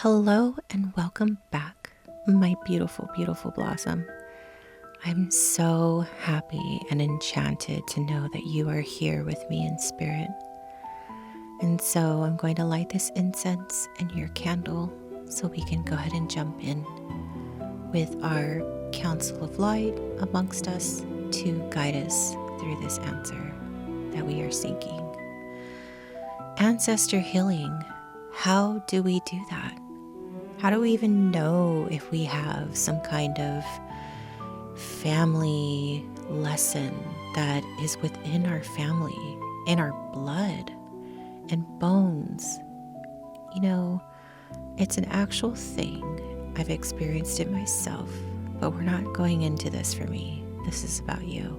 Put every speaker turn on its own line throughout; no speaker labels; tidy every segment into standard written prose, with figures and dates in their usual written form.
Hello and welcome back, my beautiful, beautiful blossom. I'm so happy and enchanted to know that you are here with me in spirit. And so I'm going to light this incense and your candle so we can go ahead and jump in with our council of light amongst us to guide us through this answer that we are seeking. Ancestor healing. How do we do that? How do we even know if we have some kind of family lesson that is within our family, in our blood and bones? You know, it's an actual thing. I've experienced it myself, but we're not going into this for me. This is about you.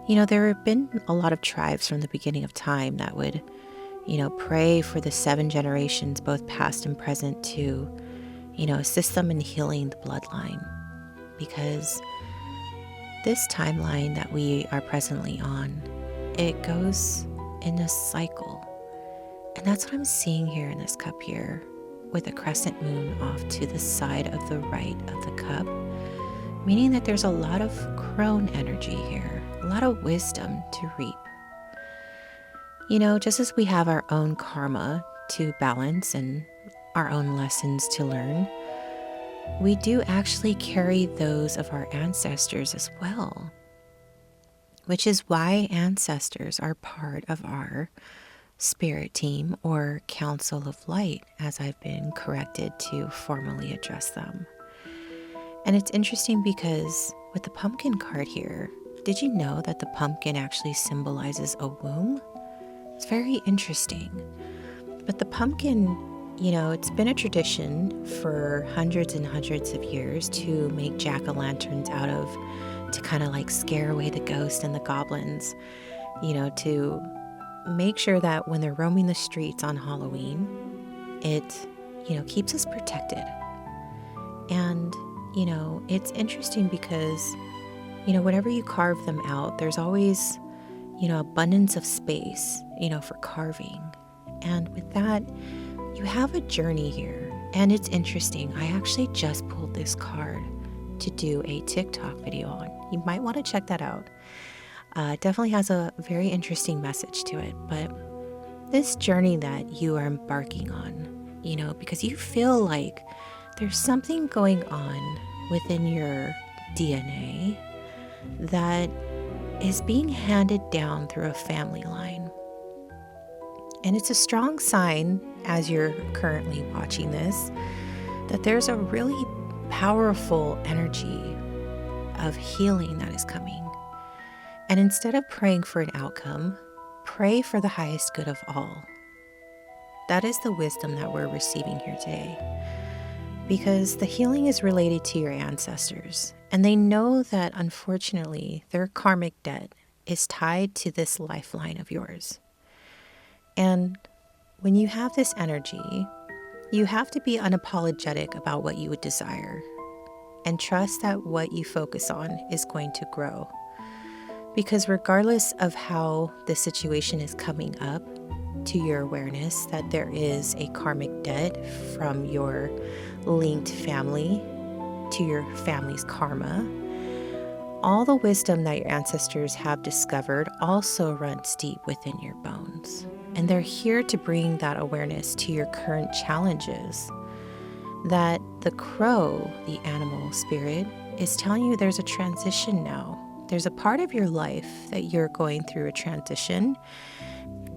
You know, there have been a lot of tribes from the beginning of time that would pray for the 7 generations, both past and present, to, assist them in healing the bloodline. Because this timeline that we are presently on, it goes in a cycle. And that's what I'm seeing here in this cup here, with a crescent moon off to the side of the right of the cup, meaning that there's a lot of crone energy here, a lot of wisdom to reap. You know, just as we have our own karma to balance and our own lessons to learn, we do actually carry those of our ancestors as well, which is why ancestors are part of our spirit team, or council of light, as I've been corrected to formally address them. And it's interesting because with the pumpkin card here, did you know that the pumpkin actually symbolizes a womb? It's very interesting. But the pumpkin, it's been a tradition for hundreds and hundreds of years to make jack-o'-lanterns out of, to kind of like scare away the ghosts and the goblins, to make sure that when they're roaming the streets on Halloween, it, keeps us protected. And, it's interesting because, whenever you carve them out, there's always abundance of space, for carving. And with that, you have a journey here. And it's interesting. I actually just pulled this card to do a TikTok video on. You might want to check that out. It definitely has a very interesting message to it. But this journey that you are embarking on, because you feel like there's something going on within your DNA that is being handed down through a family line. And it's a strong sign, as you're currently watching this, that there's a really powerful energy of healing that is coming. And instead of praying for an outcome, pray for the highest good of all. That is the wisdom that we're receiving here today. Because the healing is related to your ancestors, and they know that unfortunately their karmic debt is tied to this lifeline of yours. And when you have this energy, you have to be unapologetic about what you would desire and trust that what you focus on is going to grow. Because regardless of how the situation is coming up to your awareness that there is a karmic debt from your linked family to your family's karma, all the wisdom that your ancestors have discovered also runs deep within your bones. And they're here to bring that awareness to your current challenges. That the crow, the animal spirit, is telling you there's a transition now. There's a part of your life that you're going through a transition.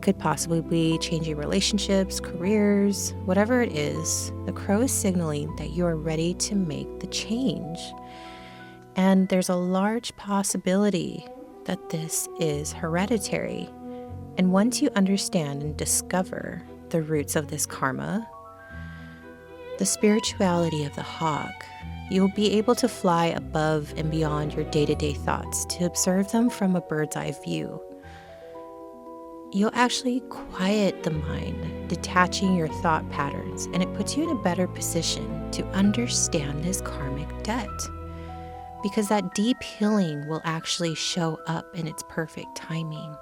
Could possibly be changing relationships, careers, whatever it is. The crow is signaling that you are ready to make the change. And there's a large possibility that this is hereditary. And once you understand and discover the roots of this karma, the spirituality of the hawk, you'll be able to fly above and beyond your day-to-day thoughts to observe them from a bird's eye view. You'll actually quiet the mind, detaching your thought patterns, and it puts you in a better position to understand this karmic debt. Because that deep healing will actually show up in its perfect timing.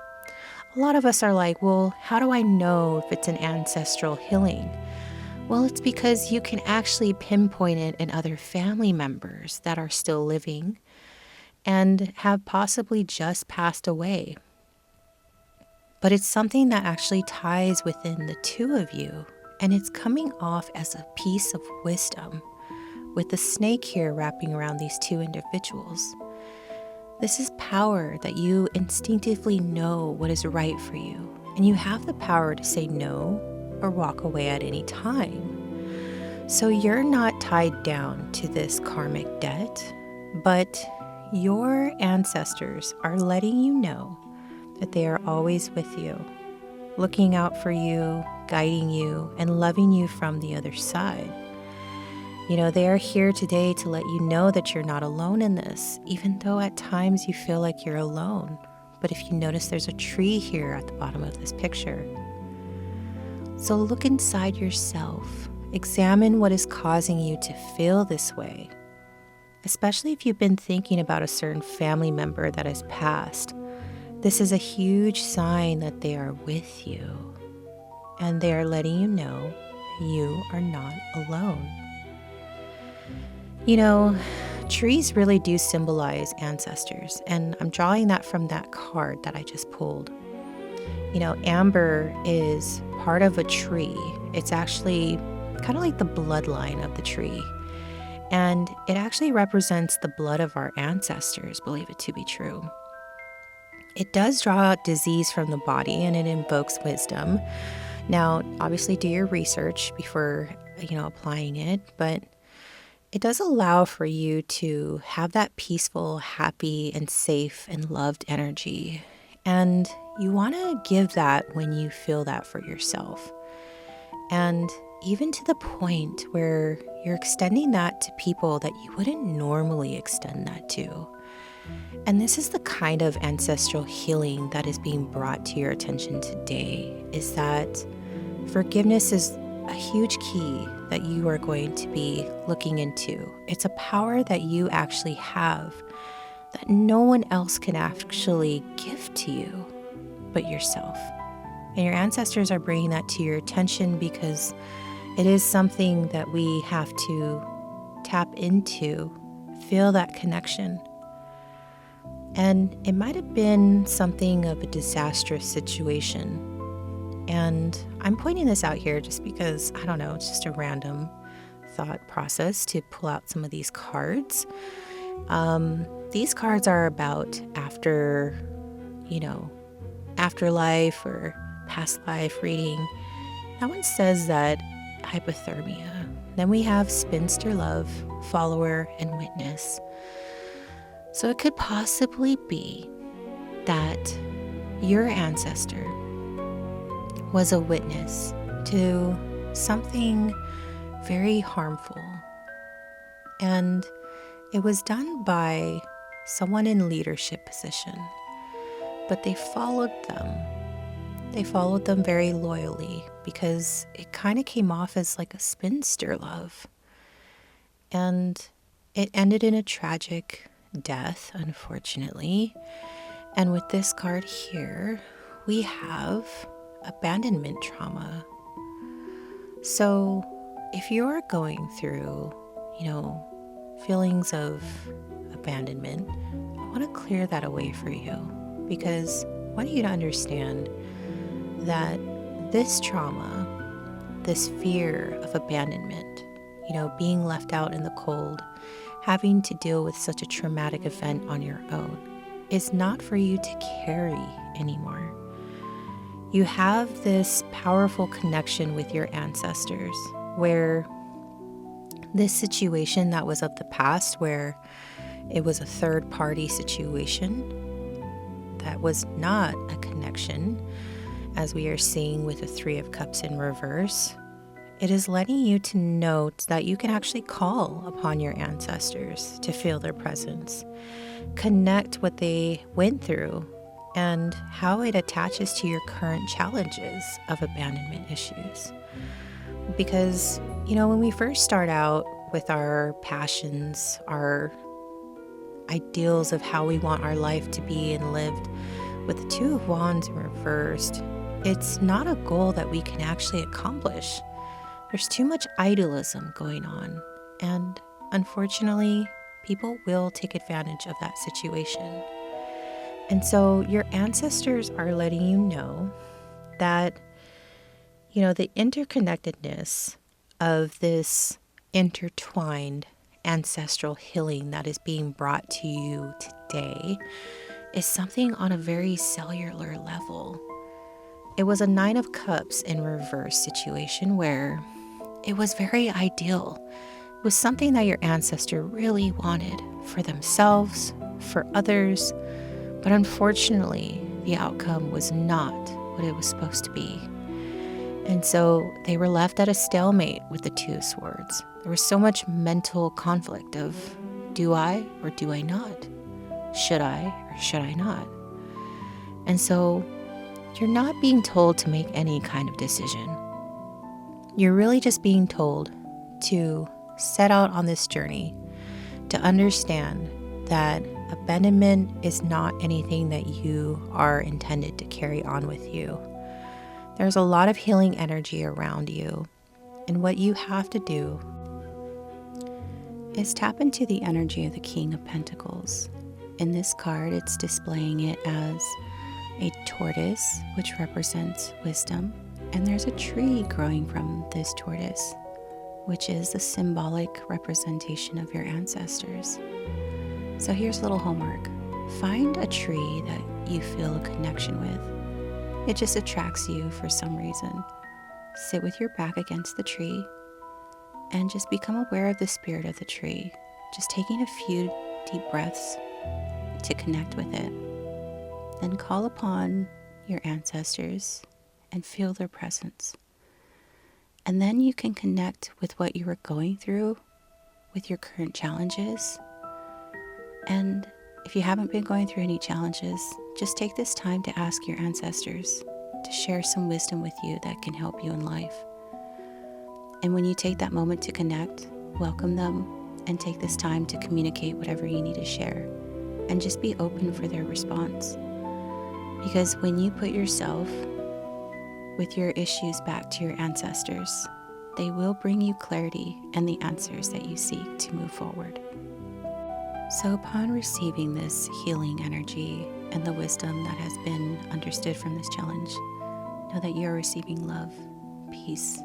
A lot of us are like, well, how do I know if it's an ancestral healing? Well, it's because you can actually pinpoint it in other family members that are still living and have possibly just passed away. But it's something that actually ties within the two of you, and it's coming off as a piece of wisdom, with the snake here wrapping around these two individuals. This is power that you instinctively know what is right for you, and you have the power to say no or walk away at any time. So you're not tied down to this karmic debt, but your ancestors are letting you know that they are always with you, looking out for you, guiding you, and loving you from the other side. They are here today to let you know that you're not alone in this, even though at times you feel like you're alone. But if you notice, there's a tree here at the bottom of this picture. So look inside yourself. Examine what is causing you to feel this way, especially if you've been thinking about a certain family member that has passed. This is a huge sign that they are with you, and they are letting you know you are not alone. Trees really do symbolize ancestors, and I'm drawing that from that card that I just pulled. Amber is part of a tree. It's actually kind of like the bloodline of the tree, and it actually represents the blood of our ancestors, believe it to be true. It does draw out disease from the body, and it invokes wisdom. Now, obviously do your research before, applying it, but it does allow for you to have that peaceful, happy, and safe and loved energy. And you want to give that when you feel that for yourself. And even to the point where you're extending that to people that you wouldn't normally extend that to. And this is the kind of ancestral healing that is being brought to your attention today, is that forgiveness is a huge key that you are going to be looking into. It's a power that you actually have that no one else can actually give to you but yourself. And your ancestors are bringing that to your attention because it is something that we have to tap into, feel that connection. And it might have been something of a disastrous situation. And I'm pointing this out here just because, I don't know, it's just a random thought process to pull out some of these cards. These cards are about afterlife or past life reading. That one says that hypothermia. Then we have spinster love, follower, and witness. So it could possibly be that your ancestor was a witness to something very harmful. And it was done by someone in leadership position. But they followed them. They followed them very loyally because it kind of came off as like a spinster love. And it ended in a tragic death, unfortunately. And with this card here, we have abandonment trauma. So if you're going through, feelings of abandonment, I want to clear that away for you, because I want you to understand that this trauma, this fear of abandonment, being left out in the cold, having to deal with such a traumatic event on your own, is not for you to carry anymore. You have this powerful connection with your ancestors where this situation that was of the past, where it was a third-party situation, that was not a connection, as we are seeing with the Three of Cups in reverse. It is letting you to note that you can actually call upon your ancestors to feel their presence, connect what they went through, and how it attaches to your current challenges of abandonment issues. Because, when we first start out with our passions, our ideals of how we want our life to be and lived, with the Two of Wands reversed, it's not a goal that we can actually accomplish. There's too much idealism going on, and unfortunately, people will take advantage of that situation. And so your ancestors are letting you know that, the interconnectedness of this intertwined ancestral healing that is being brought to you today is something on a very cellular level. It was a Nine of Cups in reverse situation where it was very ideal. It was something that your ancestor really wanted for themselves, for others, but unfortunately, the outcome was not what it was supposed to be. And so they were left at a stalemate with the Two of Swords. There was so much mental conflict of, do I or do I not? Should I or should I not? And so you're not being told to make any kind of decision. You're really just being told to set out on this journey to understand that abandonment is not anything that you are intended to carry on with you. There's a lot of healing energy around you, and what you have to do is tap into the energy of the King of Pentacles. In this card, it's displaying it as a tortoise, which represents wisdom, and there's a tree growing from this tortoise, which is the symbolic representation of your ancestors. So here's a little homework. Find a tree that you feel a connection with. It just attracts you for some reason. Sit with your back against the tree and just become aware of the spirit of the tree. Just taking a few deep breaths to connect with it. Then call upon your ancestors and feel their presence. And then you can connect with what you are going through, with your current challenges. And if you haven't been going through any challenges, just take this time to ask your ancestors to share some wisdom with you that can help you in life. And when you take that moment to connect, welcome them and take this time to communicate whatever you need to share. And just be open for their response. Because when you put yourself with your issues back to your ancestors, they will bring you clarity and the answers that you seek to move forward. So upon receiving this healing energy and the wisdom that has been understood from this challenge, know that you are receiving love, peace,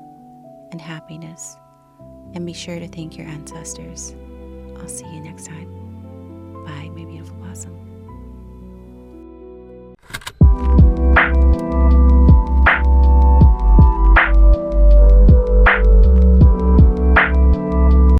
and happiness. And be sure to thank your ancestors. I'll see you next time. Bye, my beautiful blossom.